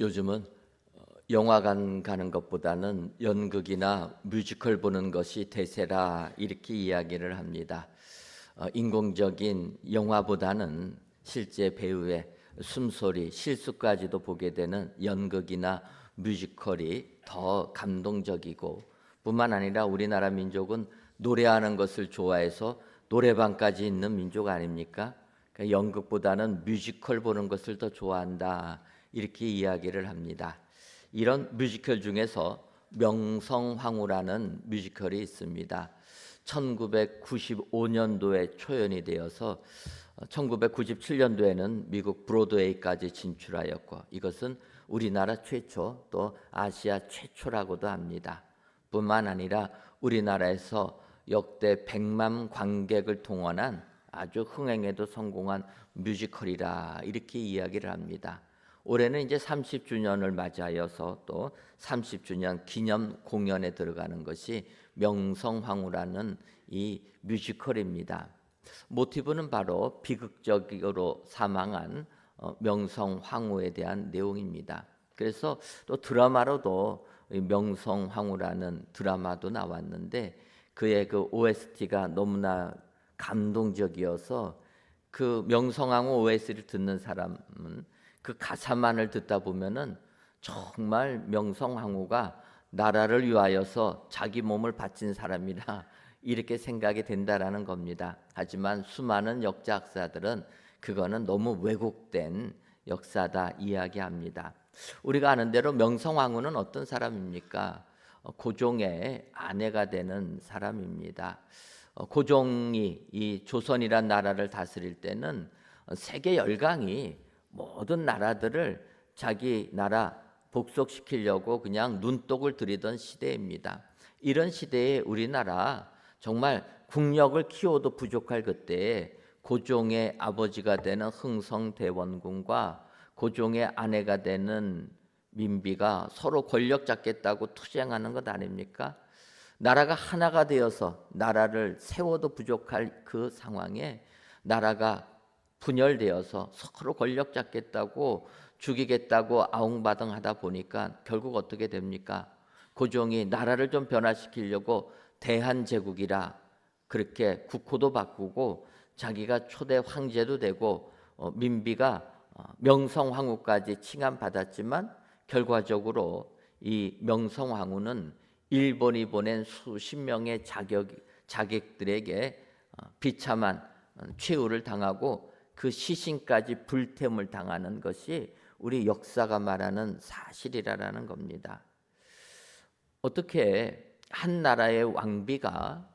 요즘은 영화관 가는 것보다는 연극이나 뮤지컬 보는 것이 대세라 이렇게 이야기를 합니다. 인공적인 영화보다는 실제 배우의 숨소리, 실수까지도 보게 되는 연극이나 뮤지컬이 더 감동적이고 뿐만 아니라 우리나라 민족은 노래하는 것을 좋아해서 노래방까지 있는 민족 아닙니까? 그러니까 연극보다는 뮤지컬 보는 것을 더 좋아한다. 이렇게 이야기를 합니다. 이런 뮤지컬 중에서 명성황후라는 뮤지컬이 있습니다. 1995년도에 초연이 되어서 1997년도에는 미국 브로드웨이까지 진출하였고 이것은 우리나라 최초 또 아시아 최초라고도 합니다. 뿐만 아니라 우리나라에서 역대 100만 관객을 동원한 아주 흥행에도 성공한 뮤지컬이라 이렇게 이야기를 합니다. 올해는 이제 30주년을 맞이하여서 또 30주년 기념 공연에 들어가는 것이 명성황후라는 이 뮤지컬입니다. 모티브는 바로 비극적으로 사망한 명성황후에 대한 내용입니다. 그래서 또 드라마로도 명성황후라는 드라마도 나왔는데 그의 그 OST가 너무나 감동적이어서 그 명성황후 OST를 듣는 사람은 그 가사만을 듣다 보면은 정말 명성황후가 나라를 위하여서 자기 몸을 바친 사람이라 이렇게 생각이 된다라는 겁니다. 하지만 수많은 역사학자들은 그거는 너무 왜곡된 역사다 이야기합니다. 우리가 아는 대로 명성황후는 어떤 사람입니까? 고종의 아내가 되는 사람입니다. 고종이 이 조선이란 나라를 다스릴 때는 세계 열강이 모든 나라들을 자기 나라 복속시키려고 그냥 눈독을 들이던 시대입니다. 이런 시대에 우리나라 정말 국력을 키워도 부족할 그때에 고종의 아버지가 되는 흥성대원군과 고종의 아내가 되는 민비가 서로 권력 잡겠다고 투쟁하는 것 아닙니까? 나라가 하나가 되어서 나라를 세워도 부족할 그 상황에 나라가 분열되어서 서로 권력 잡겠다고 죽이겠다고 아웅바둥하다 보니까 결국 어떻게 됩니까? 고종이 나라를 좀 변화시키려고 대한제국이라 그렇게 국호도 바꾸고 자기가 초대 황제도 되고 민비가 명성황후까지 칭함받았지만 결과적으로 이 명성황후는 일본이 보낸 수십 명의 자객들에게 비참한 최후를 당하고 그 시신까지 불태움을 당하는 것이 우리 역사가 말하는 사실이라는 겁니다. 어떻게 한 나라의 왕비가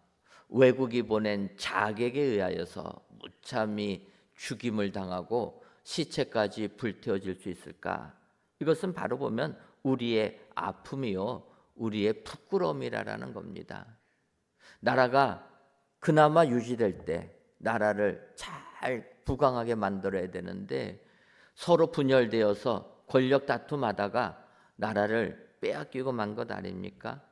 외국이 보낸 자객에 의하여서 무참히 죽임을 당하고 시체까지 불태워질 수 있을까? 이것은 바로 보면 우리의 아픔이요 우리의 부끄러움이라는 겁니다. 나라가 그나마 유지될 때 나라를 잘 부강하게 만들어야 되는데 서로 분열되어서 권력 다툼하다가 나라를 빼앗기고 만 것 아닙니까?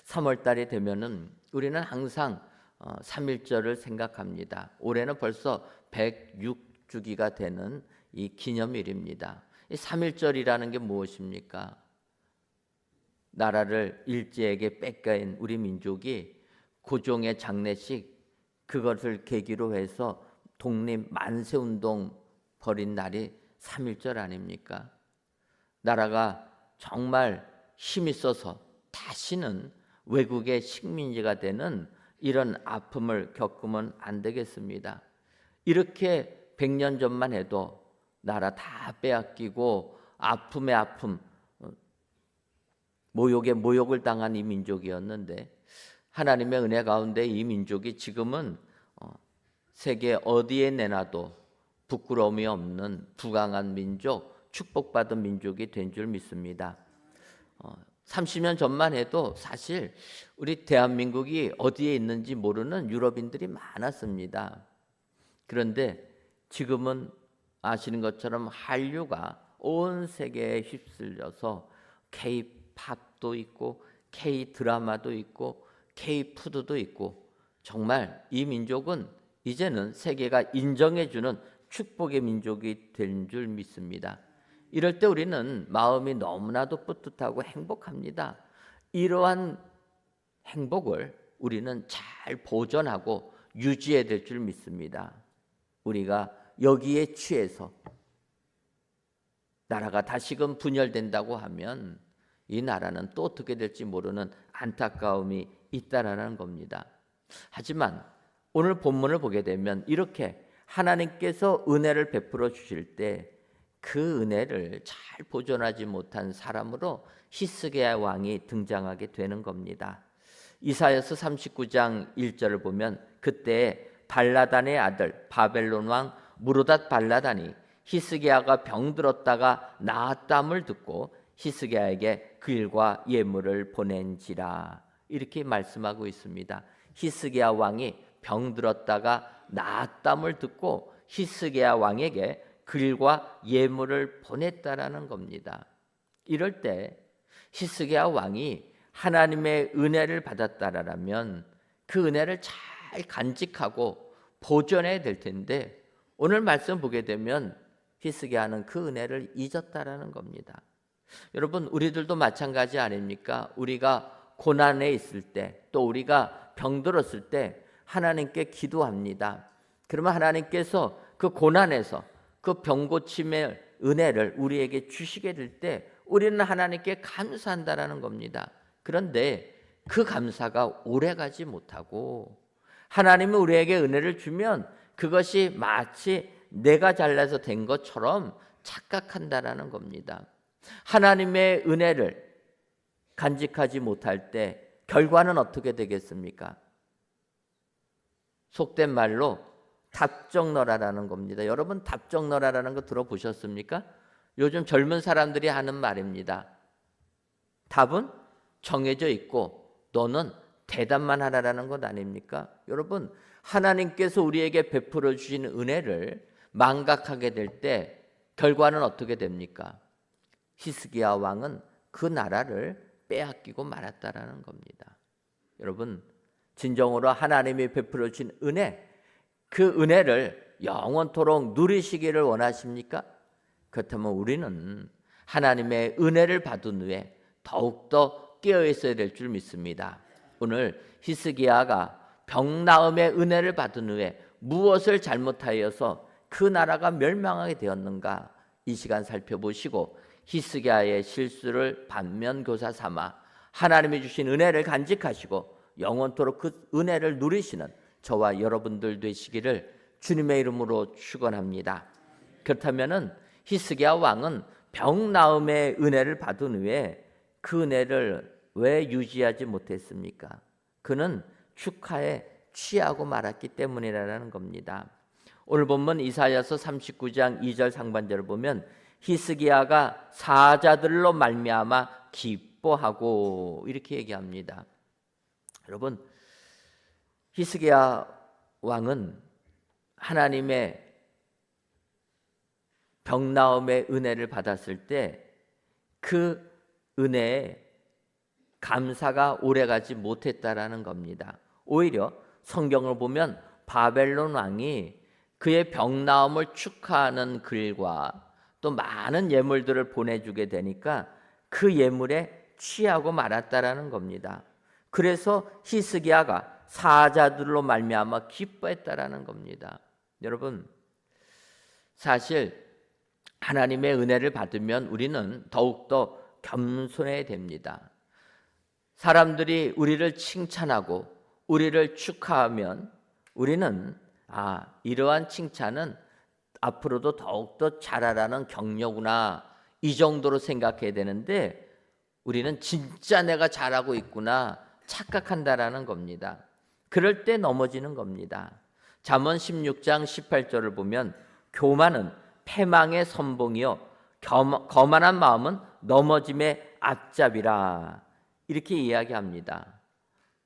3월 달이 되면은 우리는 항상 3.1절을 생각합니다. 올해는 벌써 106주기가 되는 이 기념일입니다. 이 3.1절이라는 게 무엇입니까? 나라를 일제에게 뺏겨인 우리 민족이 고종의 장례식 그것을 계기로 해서 독립 만세운동 벌인 날이 3.1절 아닙니까? 나라가 정말 힘이 써서 다시는 외국의 식민지가 되는 이런 아픔을 겪으면 안 되겠습니다. 이렇게 100년 전만 해도 나라 다 빼앗기고 아픔의 아픔, 모욕에 모욕을 당한 이 민족이었는데 하나님의 은혜 가운데 이 민족이 지금은 세계 어디에 내놔도 부끄러움이 없는 부강한 민족, 축복받은 민족이 된 줄 믿습니다. 30년 전만 해도 사실 우리 대한민국이 어디에 있는지 모르는 유럽인들이 많았습니다. 그런데 지금은 아시는 것처럼 한류가 온 세계에 휩쓸려서 K-팝도 있고 K-드라마도 있고 K-푸드도 있고 정말 이 민족은 이제는 세계가 인정해주는 축복의 민족이 된 줄 믿습니다. 이럴 때 우리는 마음이 너무나도 뿌듯하고 행복합니다. 이러한 행복을 우리는 잘 보존하고 유지해야 될 줄 믿습니다. 우리가 여기에 취해서 나라가 다시금 분열된다고 하면 이 나라는 또 어떻게 될지 모르는 안타까움이 있다라는 겁니다. 하지만 오늘 본문을 보게 되면 이렇게 하나님께서 은혜를 베풀어 주실 때 그 은혜를 잘 보존하지 못한 사람으로 히스기야 왕이 등장하게 되는 겁니다. 이사야서 39장 1절을 보면 그때 발라단의 아들 바벨론 왕 무르닷 발라단이 히스기야가 병들었다가 나았담을 듣고 히스기야에게 글과 예물을 보낸지라 이렇게 말씀하고 있습니다. 히스기야 왕이 병들었다가 나았담을 듣고 히스기야 왕에게 글과 예물을 보냈다라는 겁니다. 이럴 때 히스기야 왕이 하나님의 은혜를 받았다라면 그 은혜를 잘 간직하고 보존해야 될 텐데 오늘 말씀 보게 되면 히스기야는 그 은혜를 잊었다라는 겁니다. 여러분, 우리들도 마찬가지 아닙니까? 우리가 고난에 있을 때, 또 우리가 병들었을 때 하나님께 기도합니다. 그러면 하나님께서 그 고난에서 그 병고침의 은혜를 우리에게 주시게 될 때 우리는 하나님께 감사한다라는 겁니다. 그런데 그 감사가 오래가지 못하고 하나님은 우리에게 은혜를 주면 그것이 마치 내가 잘나서 된 것처럼 착각한다라는 겁니다. 하나님의 은혜를 간직하지 못할 때 결과는 어떻게 되겠습니까? 속된 말로 답정너라라는 겁니다. 여러분, 답정너라라는 거 들어보셨습니까? 요즘 젊은 사람들이 하는 말입니다. 답은 정해져 있고 너는 대답만 하라라는 것 아닙니까? 여러분, 하나님께서 우리에게 베풀어 주신 은혜를 망각하게 될 때 결과는 어떻게 됩니까? 히스기야 왕은 그 나라를 빼앗기고 말았다라는 겁니다. 여러분, 진정으로 하나님이 베풀어 주신 은혜, 그 은혜를 영원토록 누리시기를 원하십니까? 그렇다면 우리는 하나님의 은혜를 받은 후에 더욱더 깨어 있어야 될 줄 믿습니다. 오늘 히스기야가 병나음의 은혜를 받은 후에 무엇을 잘못하여서 그 나라가 멸망하게 되었는가? 이 시간 살펴보시고 히스기야의 실수를 반면교사 삼아 하나님이 주신 은혜를 간직하시고 영원토록 그 은혜를 누리시는 저와 여러분들 되시기를 주님의 이름으로 축원합니다. 그렇다면은 히스기야 왕은 병나음의 은혜를 받은 후에 그 은혜를 왜 유지하지 못했습니까? 그는 축하에 취하고 말았기 때문이라는 겁니다. 오늘 본문 이사야서 39장 2절 상반절을 보면 히스기야가 사자들로 말미암아 기뻐하고 이렇게 얘기합니다. 여러분, 히스기야 왕은 하나님의 병나음의 은혜를 받았을 때 그 은혜에 감사가 오래가지 못했다라는 겁니다. 오히려 성경을 보면 바벨론 왕이 그의 병나음을 축하하는 글과 또 많은 예물들을 보내주게 되니까 그 예물에 취하고 말았다라는 겁니다. 그래서 히스기야가 사자들로 말미암아 기뻐했다라는 겁니다. 여러분, 사실 하나님의 은혜를 받으면 우리는 더욱더 겸손해야 됩니다. 사람들이 우리를 칭찬하고 우리를 축하하면 우리는 이러한 칭찬은 앞으로도 더욱더 잘하라는 격려구나, 이 정도로 생각해야 되는데 우리는 진짜 내가 잘하고 있구나 착각한다라는 겁니다. 그럴 때 넘어지는 겁니다. 잠언 16장 18절을 보면 교만은 패망의 선봉이요 거만한 마음은 넘어짐의 앞잡이라 이렇게 이야기합니다.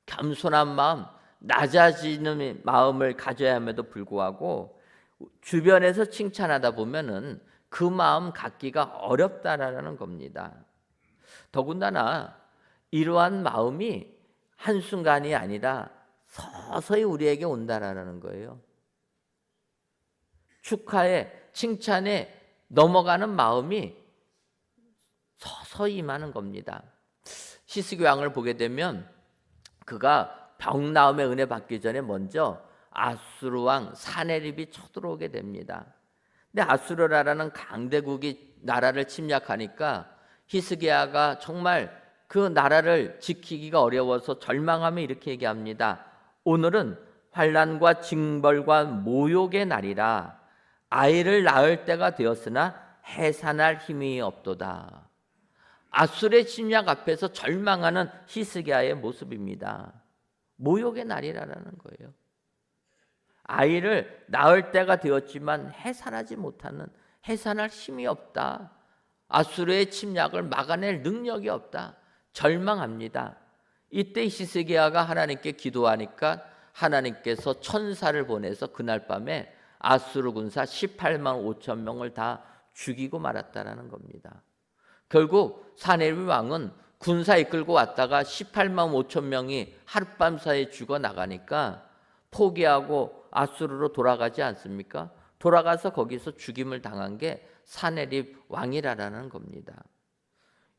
겸손한 마음, 낮아지는 마음을 가져야 함에도 불구하고 주변에서 칭찬하다 보면은 그 마음 갖기가 어렵다라는 겁니다. 더군다나 이러한 마음이 한순간이 아니라 서서히 우리에게 온다라는 거예요. 축하에 칭찬에 넘어가는 마음이 서서히 임하는 겁니다. 히스기 왕을 보게 되면 그가 병 나음의 은혜 받기 전에 먼저 아수르 왕 사네립이 쳐들어오게 됩니다. 근데 아수르 나라는 강대국이 나라를 침략하니까 히스기야가 정말 그 나라를 지키기가 어려워서 절망하며 이렇게 얘기합니다. 오늘은 환난과 징벌과 모욕의 날이라. 아이를 낳을 때가 되었으나 해산할 힘이 없도다. 아수르의 침략 앞에서 절망하는 히스기야의 모습입니다. 모욕의 날이라는 거예요. 아이를 낳을 때가 되었지만 해산하지 못하는, 해산할 힘이 없다. 아수르의 침략을 막아낼 능력이 없다. 절망합니다. 이때 히스기야가 하나님께 기도하니까 하나님께서 천사를 보내서 그날 밤에 아수르 군사 18만 5천 명을 다 죽이고 말았다라는 겁니다. 결국 사네립 왕은 군사 이끌고 왔다가 18만 5천 명이 하룻밤 사이에 죽어 나가니까 포기하고 아수르로 돌아가지 않습니까? 돌아가서 거기서 죽임을 당한 게 사네립 왕이라는 겁니다.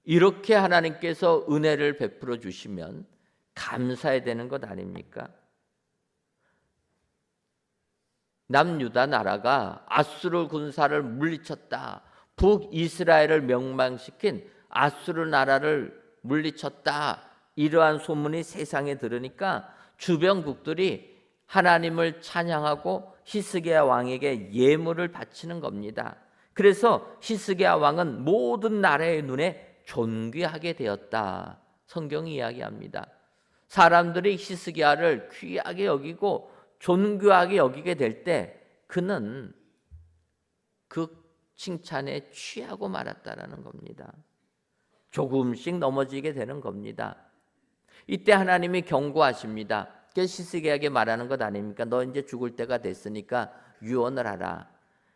이렇게 하나님께서 은혜를 베풀어 주시면 감사해야 되는 것 아닙니까? 남유다 나라가 아수르 군사를 물리쳤다. 북이스라엘을 멸망시킨 아수르 나라를 물리쳤다. 이러한 소문이 세상에 들으니까 주변국들이 하나님을 찬양하고 히스기야 왕에게 예물을 바치는 겁니다. 그래서 히스기야 왕은 모든 나라의 눈에 존귀하게 되었다. 성경이 이야기합니다. 사람들이 히스기야를 귀하게 여기고 존귀하게 여기게 될 때 그는 그 칭찬에 취하고 말았다라는 겁니다. 조금씩 넘어지게 되는 겁니다. 이때 하나님이 경고하십니다. 그래서 히스기야에게 말하는 것 아닙니까? 너 이제 죽을 때가 됐으니까 유언을 하라.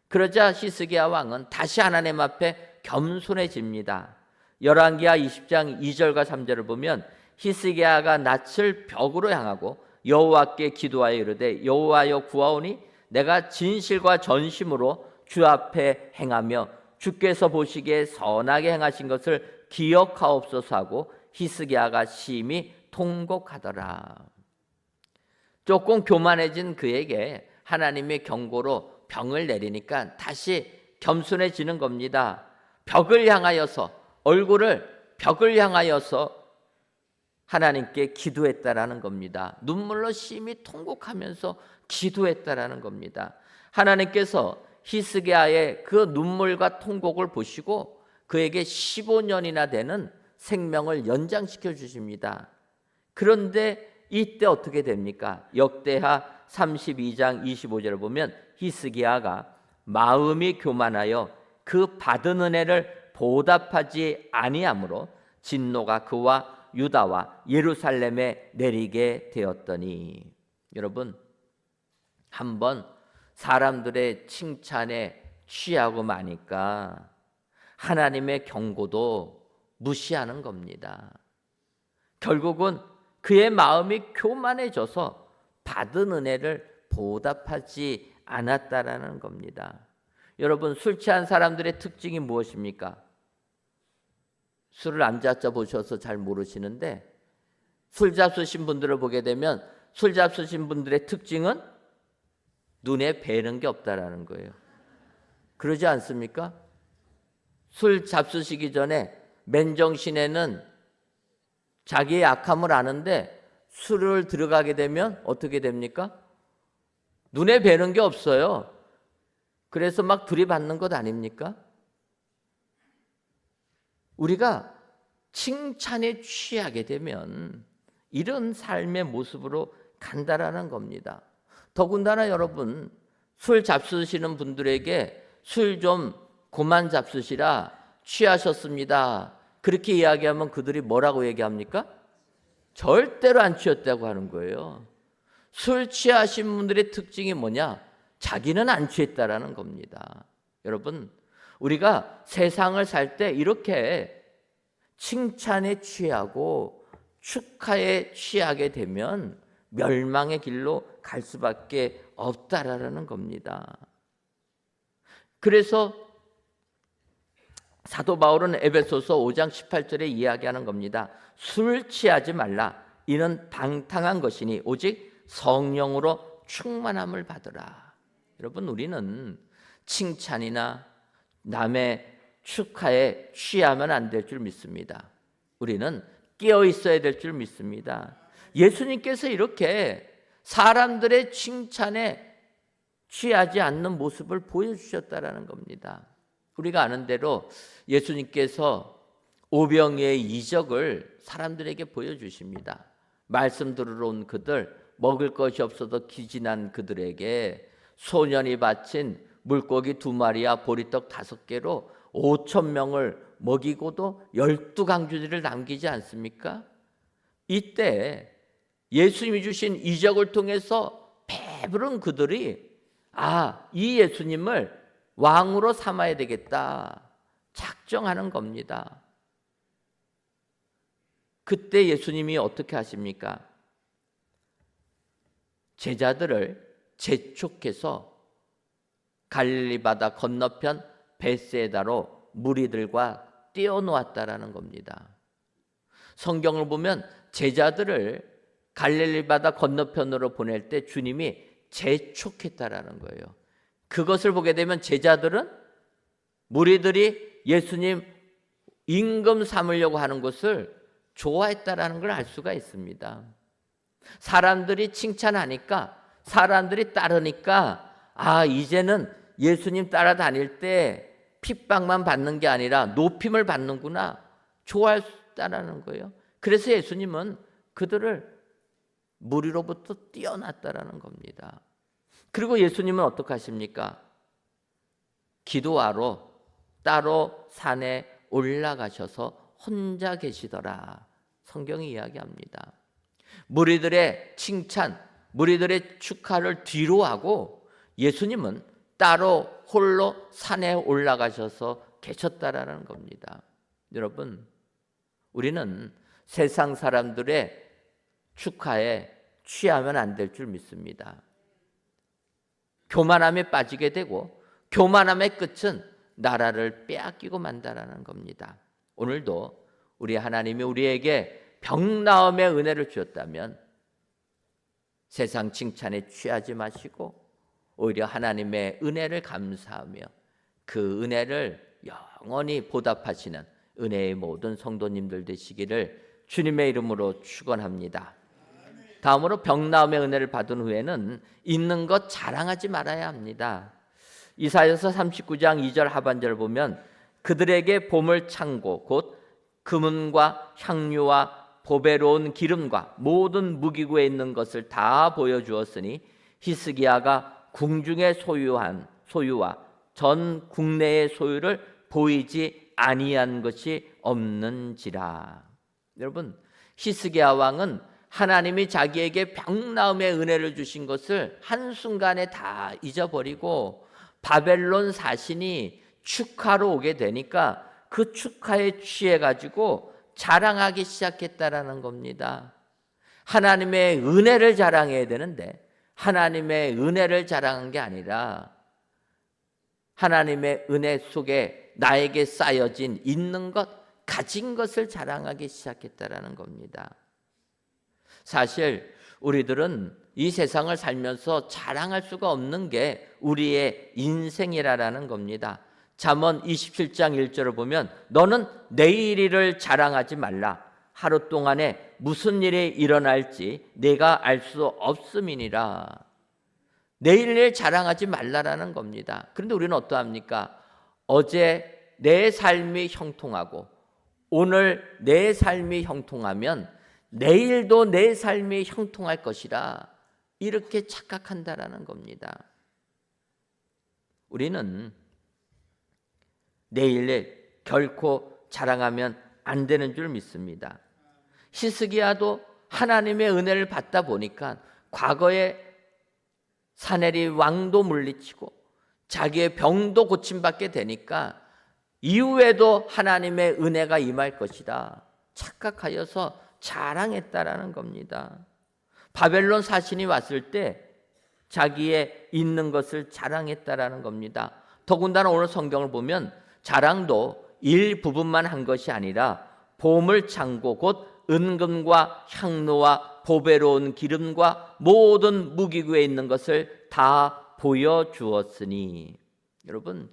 그러자 히스기야 왕은 다시 하나님 앞에 겸손해집니다. 열왕기하 20장 2절과 3절을 보면 히스기야가 낯을 벽으로 향하고 여호와께 기도하여 이르되 여호와여 구하오니 내가 진실과 전심으로 주 앞에 행하며 주께서 보시기에 선하게 행하신 것을 기억하옵소서 하고 히스기야가 심히 통곡하더라. 조금 교만해진 그에게 하나님의 경고로 병을 내리니까 다시 겸손해지는 겁니다. 벽을 향하여서, 얼굴을 벽을 향하여서 하나님께 기도했다라는 겁니다. 눈물로 심히 통곡하면서 기도했다라는 겁니다. 하나님께서 히스기야의 그 눈물과 통곡을 보시고 그에게 15년이나 되는 생명을 연장시켜 주십니다. 그런데 이때 어떻게 됩니까? 역대하 32장 25절을 보면 히스기야가 마음이 교만하여 그 받은 은혜를 보답하지 아니하므로 진노가 그와 유다와 예루살렘에 내리게 되었더니. 여러분, 한번 사람들의 칭찬에 취하고 마니까 하나님의 경고도 무시하는 겁니다. 결국은 그의 마음이 교만해져서 받은 은혜를 보답하지 않았다라는 겁니다. 여러분, 술 취한 사람들의 특징이 무엇입니까? 술을 안 잡숴 보셔서 잘 모르시는데 술 잡수신 분들을 보게 되면 술 잡수신 분들의 특징은 눈에 뵈는 게 없다라는 거예요. 그러지 않습니까? 술 잡수시기 전에 맨정신에는 자기의 약함을 아는데 술을 들어가게 되면 어떻게 됩니까? 눈에 뵈는 게 없어요. 그래서 막 들이받는 것 아닙니까? 우리가 칭찬에 취하게 되면 이런 삶의 모습으로 간다라는 겁니다. 더군다나 여러분, 술 잡수시는 분들에게 술 좀 그만 잡수시라, 취하셨습니다, 그렇게 이야기하면 그들이 뭐라고 얘기합니까? 절대로 안 취했다고 하는 거예요. 술 취하신 분들의 특징이 뭐냐? 자기는 안 취했다라는 겁니다. 여러분, 우리가 세상을 살 때 이렇게 칭찬에 취하고 축하에 취하게 되면 멸망의 길로 갈 수밖에 없다라는 겁니다. 그래서 사도 바울은 에베소서 5장 18절에 이야기하는 겁니다. 술 취하지 말라. 이는 방탕한 것이니 오직 성령으로 충만함을 받으라. 여러분, 우리는 칭찬이나 남의 축하에 취하면 안 될 줄 믿습니다. 우리는 깨어 있어야 될 줄 믿습니다. 예수님께서 이렇게 사람들의 칭찬에 취하지 않는 모습을 보여주셨다라는 겁니다. 우리가 아는 대로 예수님께서 오병이의 이적을 사람들에게 보여주십니다. 말씀 들으러 온 그들, 먹을 것이 없어도 기진한 그들에게 소년이 바친 물고기 2마리와 보리떡 5개로 5,000명을 먹이고도 12강주리를 남기지 않습니까? 이때 예수님이 주신 이적을 통해서 배부른 그들이 이 예수님을 왕으로 삼아야 되겠다 작정하는 겁니다. 그때 예수님이 어떻게 하십니까? 제자들을 재촉해서 갈릴리 바다 건너편 벳세다로 무리들과 띄워놓았다라는 겁니다. 성경을 보면 제자들을 갈릴리 바다 건너편으로 보낼 때 주님이 재촉했다라는 거예요. 그것을 보게 되면 제자들은 무리들이 예수님 임금 삼으려고 하는 것을 좋아했다라는 걸 알 수가 있습니다. 사람들이 칭찬하니까, 사람들이 따르니까 이제는 예수님 따라다닐 때 핍박만 받는 게 아니라 높임을 받는구나, 좋아했다라는 거예요. 그래서 예수님은 그들을 무리로부터 띄어놨다라는 겁니다. 그리고 예수님은 어떻게 하십니까? 기도하러 따로 산에 올라가셔서 혼자 계시더라. 성경이 이야기합니다. 무리들의 칭찬, 무리들의 축하를 뒤로 하고 예수님은 따로 홀로 산에 올라가셔서 계셨다라는 겁니다. 여러분, 우리는 세상 사람들의 축하에 취하면 안 될 줄 믿습니다. 교만함에 빠지게 되고 교만함의 끝은 나라를 빼앗기고 만다라는 겁니다. 오늘도 우리 하나님이 우리에게 병나음의 은혜를 주었다면 세상 칭찬에 취하지 마시고 오히려 하나님의 은혜를 감사하며 그 은혜를 영원히 보답하시는 은혜의 모든 성도님들 되시기를 주님의 이름으로 축원합니다. 다음으로 병나음의 은혜를 받은 후에는 있는 것 자랑하지 말아야 합니다. 이사야서 39장 2절 하반절을 보면 그들에게 보물 창고 곧 금은과 향유와 보배로운 기름과 모든 무기구에 있는 것을 다 보여주었으니 히스기야가 궁중의 소유와 전 국내의 소유를 보이지 아니한 것이 없는지라. 여러분, 히스기야 왕은 하나님이 자기에게 병나음의 은혜를 주신 것을 한순간에 다 잊어버리고 바벨론 사신이 축하로 오게 되니까 그 축하에 취해가지고 자랑하기 시작했다라는 겁니다. 하나님의 은혜를 자랑해야 되는데 하나님의 은혜를 자랑한 게 아니라 하나님의 은혜 속에 나에게 쌓여진 있는 것, 가진 것을 자랑하기 시작했다라는 겁니다. 사실 우리들은 이 세상을 살면서 자랑할 수가 없는 게 우리의 인생이라는 겁니다. 잠언 27장 1절을 보면 너는 내일 일을 자랑하지 말라. 하루 동안에 무슨 일이 일어날지 내가 알 수 없음이니라. 내일 일 자랑하지 말라라는 겁니다. 그런데 우리는 어떠합니까? 어제 내 삶이 형통하고 오늘 내 삶이 형통하면 내일도 내 삶이 형통할 것이라 이렇게 착각한다라는 겁니다. 우리는 내일에 결코 자랑하면 안 되는 줄 믿습니다. 히스기야도 하나님의 은혜를 받다 보니까 과거에 사내립 왕도 물리치고 자기의 병도 고침받게 되니까 이후에도 하나님의 은혜가 임할 것이다 착각하여서 자랑했다라는 겁니다. 바벨론 사신이 왔을 때 자기의 있는 것을 자랑했다라는 겁니다. 더군다나 오늘 성경을 보면 자랑도 일부분만 한 것이 아니라 보물 창고 곧 은금과 향로와 보배로운 기름과 모든 무기구에 있는 것을 다 보여주었으니. 여러분,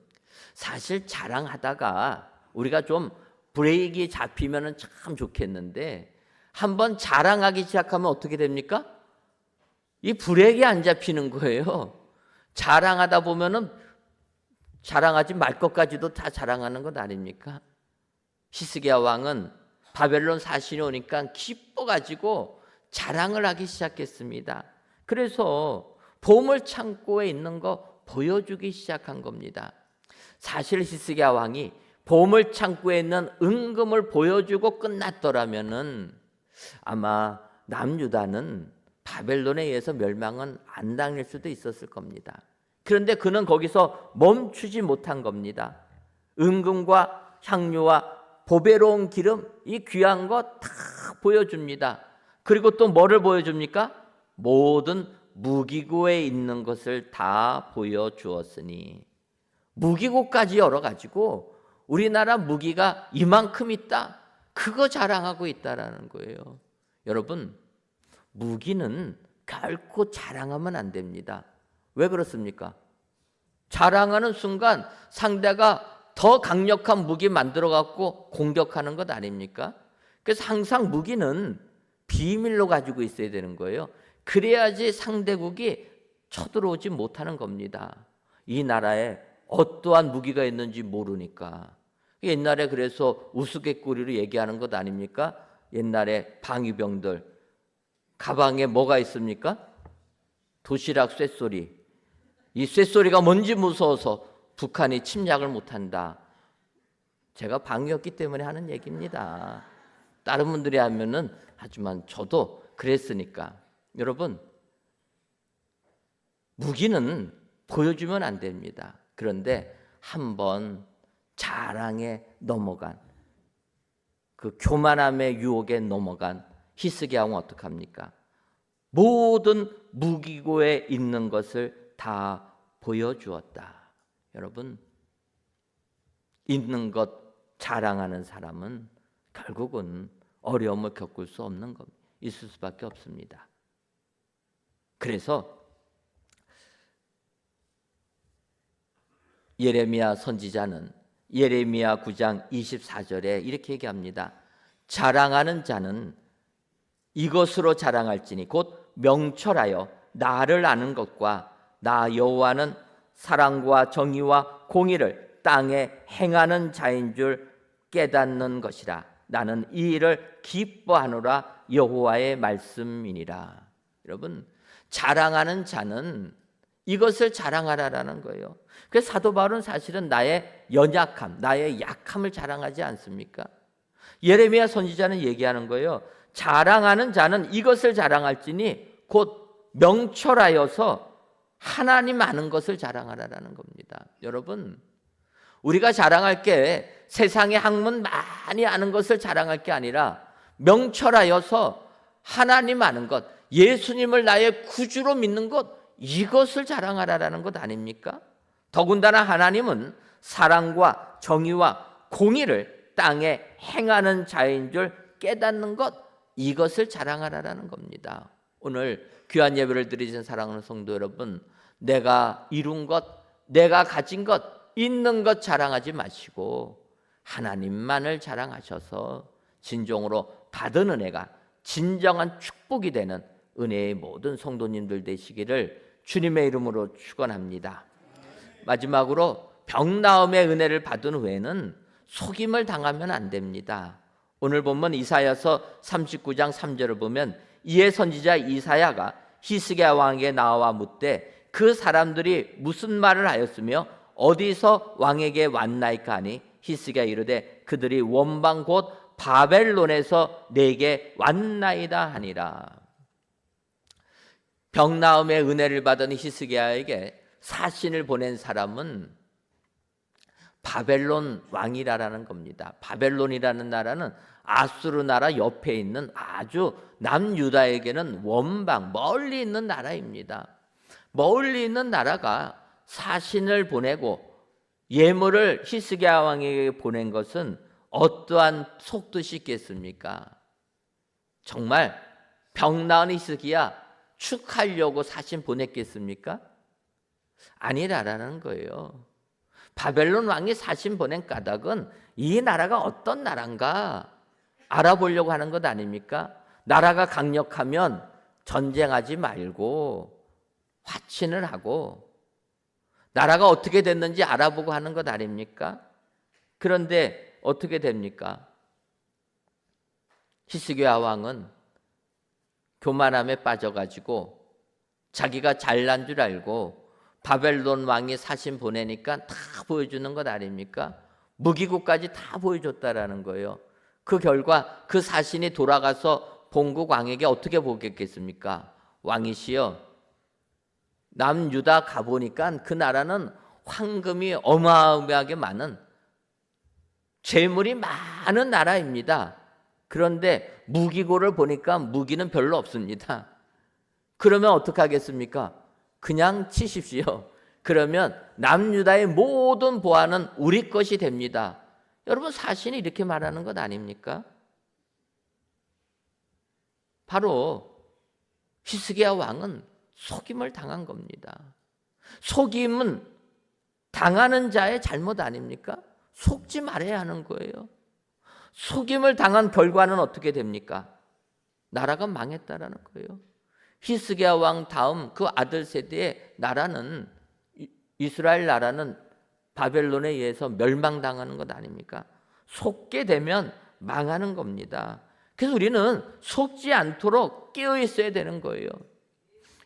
사실 자랑하다가 우리가 좀 브레이크가 잡히면 참 좋겠는데 한번 자랑하기 시작하면 어떻게 됩니까? 이 브레이크가 안 잡히는 거예요. 자랑하다 보면은 자랑하지 말 것까지도 다 자랑하는 것 아닙니까? 히스기야 왕은 바벨론 사신이 오니까 기뻐가지고 자랑을 하기 시작했습니다. 그래서 보물 창고에 있는 거 보여주기 시작한 겁니다. 사실 히스기야 왕이 보물 창고에 있는 은금을 보여주고 끝났더라면은 아마 남유다는 바벨론에 의해서 멸망은 안 당할 수도 있었을 겁니다. 그런데 그는 거기서 멈추지 못한 겁니다. 은금과 향료와 보배로운 기름, 이 귀한 거 다 보여줍니다. 그리고 또 뭐를 보여줍니까? 모든 무기고에 있는 것을 다 보여주었으니. 무기고까지 열어가지고 우리나라 무기가 이만큼 있다, 그거 자랑하고 있다라는 거예요. 여러분, 무기는 결코 자랑하면 안 됩니다. 왜 그렇습니까? 자랑하는 순간 상대가 더 강력한 무기 만들어 갖고 공격하는 것 아닙니까? 그래서 항상 무기는 비밀로 가지고 있어야 되는 거예요. 그래야지 상대국이 쳐들어오지 못하는 겁니다. 이 나라에 어떠한 무기가 있는지 모르니까. 옛날에 그래서 우스갯거리로 얘기하는 것 아닙니까? 옛날에 방위병들 가방에 뭐가 있습니까? 도시락 쇳소리. 이 쇳소리가 뭔지 무서워서 북한이 침략을 못한다. 제가 방위였기 때문에 하는 얘기입니다. 다른 분들이 하면은 하지만 저도 그랬으니까. 여러분, 무기는 보여주면 안 됩니다. 그런데 한번 자랑에 넘어간, 그 교만함의 유혹에 넘어간 히스기야 왕은 어떡합니까? 모든 무기고에 있는 것을 다 보여주었다. 여러분, 있는 것 자랑하는 사람은 결국은 어려움을 겪을 수 없는 겁니다. 있을 수밖에 없습니다. 그래서 예레미야 선지자는 예레미야 9장 24절에 이렇게 얘기합니다. 자랑하는 자는 이것으로 자랑할지니 곧 명철하여 나를 아는 것과 나 여호와는 사랑과 정의와 공의를 땅에 행하는 자인 줄 깨닫는 것이라. 나는 이 일을 기뻐하노라. 여호와의 말씀이니라. 여러분, 자랑하는 자는 이것을 자랑하라라는 거예요. 그래서 사도 바울은 사실은 나의 연약함, 나의 약함을 자랑하지 않습니까? 예레미야 선지자는 얘기하는 거예요. 자랑하는 자는 이것을 자랑할지니 곧 명철하여서 하나님 아는 것을 자랑하라라는 겁니다. 여러분, 우리가 자랑할 게 세상의 학문 많이 아는 것을 자랑할 게 아니라 명철하여서 하나님 아는 것, 예수님을 나의 구주로 믿는 것, 이것을 자랑하라라는 것 아닙니까? 더군다나 하나님은 사랑과 정의와 공의를 땅에 행하는 자인 줄 깨닫는 것, 이것을 자랑하라라는 겁니다. 오늘 귀한 예배를 드리신 사랑하는 성도 여러분, 내가 이룬 것, 내가 가진 것, 있는 것 자랑하지 마시고 하나님만을 자랑하셔서 진정으로 받은 은혜가 진정한 축복이 되는 은혜의 모든 성도님들 되시기를 주님의 이름으로 축원합니다. 마지막으로 병나음의 은혜를 받은 후에는 속임을 당하면 안 됩니다. 오늘 본문 이사야서 39장 3절을 보면 이에 선지자 이사야가 히스기야 왕에게 나와 묻되 그 사람들이 무슨 말을 하였으며 어디서 왕에게 왔나이까 하니 히스기야 이르되 그들이 원방 곧 바벨론에서 내게 왔나이다 하니라. 병나음의 은혜를 받은 히스기야에게 사신을 보낸 사람은 바벨론 왕이라는 겁니다. 바벨론이라는 나라는 아수르 나라 옆에 있는 아주 남유다에게는 원방, 멀리 있는 나라입니다. 멀리 있는 나라가 사신을 보내고 예물을 히스기야 왕에게 보낸 것은 어떠한 속뜻이 있겠습니까? 정말 병 나은 히스기야 축하하려고 사신 보냈겠습니까? 아니라라는 거예요. 바벨론 왕이 사신 보낸 까닭은 이 나라가 어떤 나라인가 알아보려고 하는 것 아닙니까? 나라가 강력하면 전쟁하지 말고 화친을 하고 나라가 어떻게 됐는지 알아보고 하는 것 아닙니까? 그런데 어떻게 됩니까? 히스기야 왕은 교만함에 빠져가지고 자기가 잘난 줄 알고 바벨론 왕이 사신 보내니까 다 보여주는 것 아닙니까? 무기고까지 다 보여줬다라는 거예요. 그 결과 그 사신이 돌아가서 본국 왕에게 어떻게 보겠겠습니까? 왕이시여, 남유다 가보니까 그 나라는 황금이 어마어마하게 많은 재물이 많은 나라입니다. 그런데 무기고를 보니까 무기는 별로 없습니다. 그러면 어떻게 하겠습니까? 그냥 치십시오. 그러면 남유다의 모든 보화는 우리 것이 됩니다. 여러분, 사신이 이렇게 말하는 것 아닙니까? 바로 히스기야 왕은 속임을 당한 겁니다. 속임은 당하는 자의 잘못 아닙니까? 속지 말아야 하는 거예요. 속임을 당한 결과는 어떻게 됩니까? 나라가 망했다라는 거예요. 히스기야 왕 다음 그 아들 세대의 나라는, 이스라엘 나라는 바벨론에 의해서 멸망당하는 것 아닙니까? 속게 되면 망하는 겁니다. 그래서 우리는 속지 않도록 깨어 있어야 되는 거예요.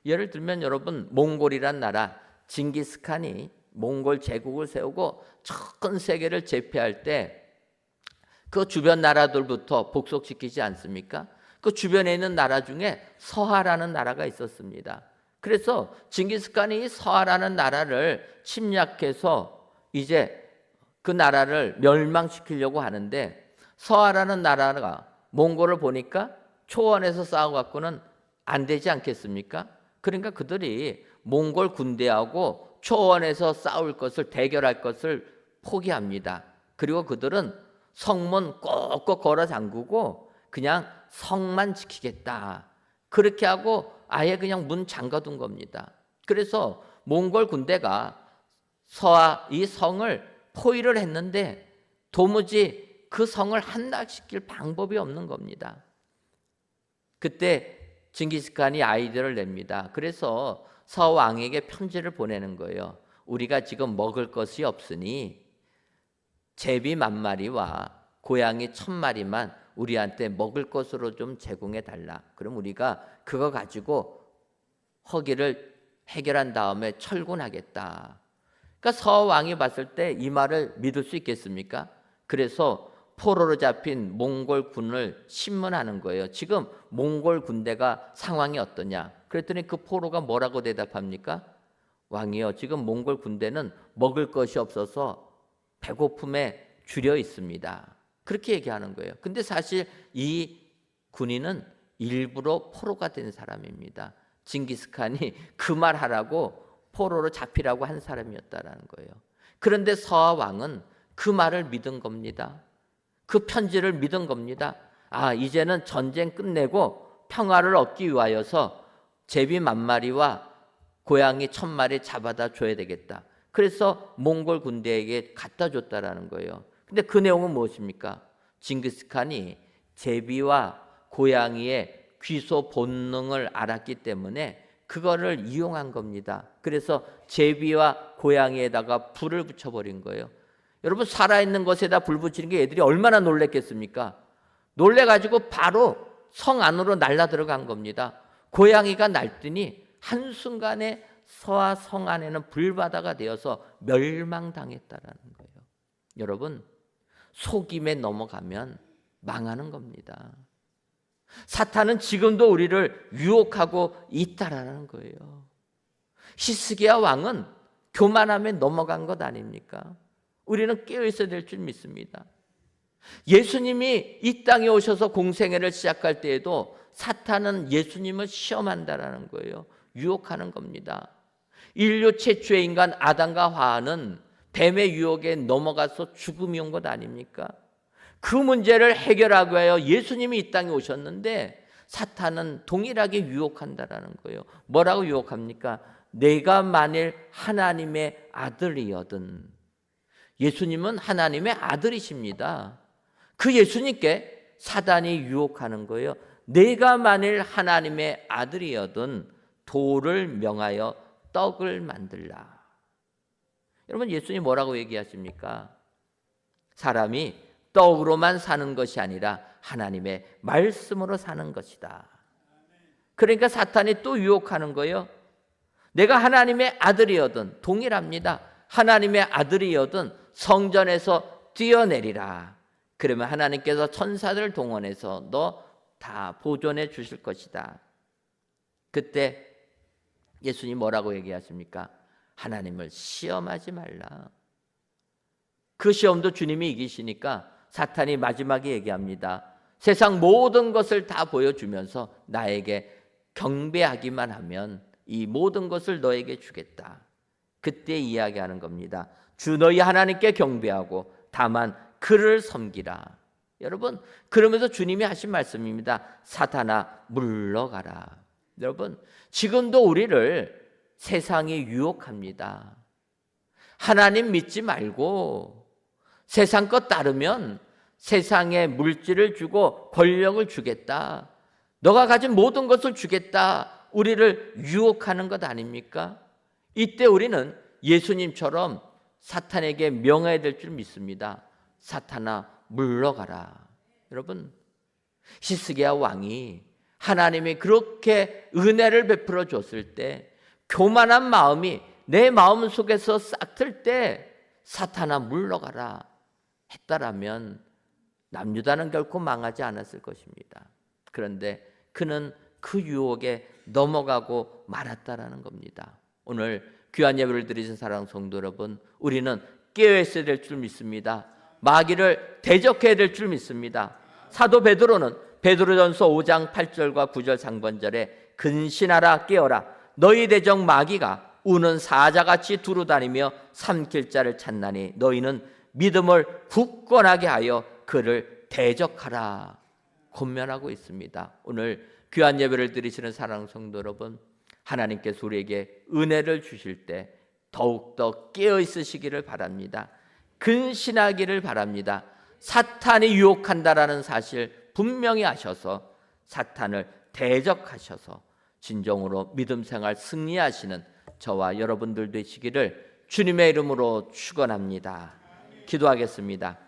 예를 들면 여러분, 몽골이란 나라, 징기스칸이 몽골 제국을 세우고 전 세계를 제패할 때 그 주변 나라들부터 복속시키지 않습니까? 그 주변에 있는 나라 중에 서하라는 나라가 있었습니다. 그래서 징기스칸이 서하라는 나라를 침략해서 이제 그 나라를 멸망시키려고 하는데, 서하라는 나라가 몽골을 보니까 초원에서 싸워갖고는 안 되지 않겠습니까? 그러니까 그들이 몽골 군대하고 초원에서 싸울 것을, 대결할 것을 포기합니다. 그리고 그들은 성문 꼭꼭 걸어 잠그고 그냥 성만 지키겠다, 그렇게 하고 아예 그냥 문 잠가둔 겁니다. 그래서 몽골 군대가 서하 이 성을 포위를 했는데 도무지 그 성을 함락시킬 방법이 없는 겁니다. 그때 징기스칸이 아이디어를 냅니다. 그래서 서왕에게 편지를 보내는 거예요. 우리가 지금 먹을 것이 없으니 제비 10,000마리와 고양이 1,000마리만 우리한테 먹을 것으로 좀 제공해 달라. 그럼 우리가 그거 가지고 허기를 해결한 다음에 철군하겠다. 그러니까 서왕이 봤을 때 이 말을 믿을 수 있겠습니까? 그래서 포로로 잡힌 몽골 군을 신문하는 거예요. 지금 몽골 군대가 상황이 어떠냐? 그랬더니 그 포로가 뭐라고 대답합니까? 왕이요, 지금 몽골 군대는 먹을 것이 없어서 배고픔에 줄여 있습니다. 그렇게 얘기하는 거예요. 근데 사실 이 군인은 일부러 포로가 된 사람입니다. 징기스칸이 그 말 하라고 포로로 잡히라고 한 사람이었다라는 거예요. 그런데 서하 왕은 그 말을 믿은 겁니다. 그 편지를 믿은 겁니다. 아, 이제는 전쟁 끝내고 평화를 얻기 위하여서 제비 10,000마리와 고양이 1,000마리 잡아다 줘야 되겠다. 그래서 몽골 군대에게 갖다 줬다라는 거예요. 근데 그 내용은 무엇입니까? 징기스칸이 제비와 고양이의 귀소 본능을 알았기 때문에 그거를 이용한 겁니다. 그래서 제비와 고양이에다가 불을 붙여버린 거예요. 여러분, 살아있는 것에다 불 붙이는 게 애들이 얼마나 놀랬겠습니까? 놀래가지고 바로 성 안으로 날라 들어간 겁니다. 고양이가 날더니 한순간에 서하 성 안에는 불바다가 되어서 멸망당했다라는 거예요. 여러분, 속임에 넘어가면 망하는 겁니다. 사탄은 지금도 우리를 유혹하고 있다라는 거예요. 히스기야 왕은 교만함에 넘어간 것 아닙니까? 우리는 깨어 있어야 될 줄 믿습니다. 예수님이 이 땅에 오셔서 공생애를 시작할 때에도 사탄은 예수님을 시험한다라는 거예요. 유혹하는 겁니다. 인류 최초의 인간 아담과 하와는 뱀의 유혹에 넘어가서 죽음이 온 것 아닙니까? 그 문제를 해결하기 위하여 예수님이 이 땅에 오셨는데 사탄은 동일하게 유혹한다라는 거예요. 뭐라고 유혹합니까? 내가 만일 하나님의 아들이거든. 예수님은 하나님의 아들이십니다. 그 예수님께 사단이 유혹하는 거예요. 내가 만일 하나님의 아들이거든 돌을 명하여 떡을 만들라. 여러분, 예수님 뭐라고 얘기하십니까? 사람이 떡으로만 사는 것이 아니라 하나님의 말씀으로 사는 것이다. 그러니까 사탄이 또 유혹하는 거예요. 내가 하나님의 아들이거든, 동일합니다. 하나님의 아들이거든 성전에서 뛰어내리라. 그러면 하나님께서 천사들 동원해서 너 다 보존해 주실 것이다. 그때 예수님 뭐라고 얘기하십니까? 하나님을 시험하지 말라. 그 시험도 주님이 이기시니까 사탄이 마지막에 얘기합니다. 세상 모든 것을 다 보여주면서 나에게 경배하기만 하면 이 모든 것을 너에게 주겠다. 그때 이야기하는 겁니다. 주 너희 하나님께 경배하고 다만 그를 섬기라. 여러분, 그러면서 주님이 하신 말씀입니다. 사탄아 물러가라. 여러분, 지금도 우리를 세상이 유혹합니다. 하나님 믿지 말고 세상 것 따르면 세상에 물질을 주고 권력을 주겠다. 너가 가진 모든 것을 주겠다. 우리를 유혹하는 것 아닙니까? 이때 우리는 예수님처럼 사탄에게 명해야 될 줄 믿습니다. 사탄아 물러가라. 여러분, 히스기야 왕이 하나님이 그렇게 은혜를 베풀어 줬을 때 교만한 마음이 내 마음 속에서 싹틀 때 사탄아 물러가라 했다라면 남유다는 결코 망하지 않았을 것입니다. 그런데 그는 그 유혹에 넘어가고 말았다라는 겁니다. 오늘 귀한 예배를 드리신 사랑하는 성도 여러분, 우리는 깨어 있어야 될 줄 믿습니다. 마귀를 대적해야 될 줄 믿습니다. 사도 베드로는 베드로전서 5장 8절과 9절 상반절에 근신하라 깨어라 너희 대적 마귀가 우는 사자같이 두루다니며 삼킬 자를 찾나니 너희는 믿음을 굳건하게 하여 그를 대적하라 권면하고 있습니다. 오늘 귀한 예배를 드리시는 사랑하는 성도 여러분, 하나님께서 우리에게 은혜를 주실 때 더욱더 깨어 있으시기를 바랍니다. 근신하기를 바랍니다. 사탄이 유혹한다라는 사실 분명히 아셔서 사탄을 대적하셔서 진정으로 믿음 생활 승리하시는 저와 여러분들 되시기를 주님의 이름으로 축원합니다. 기도하겠습니다.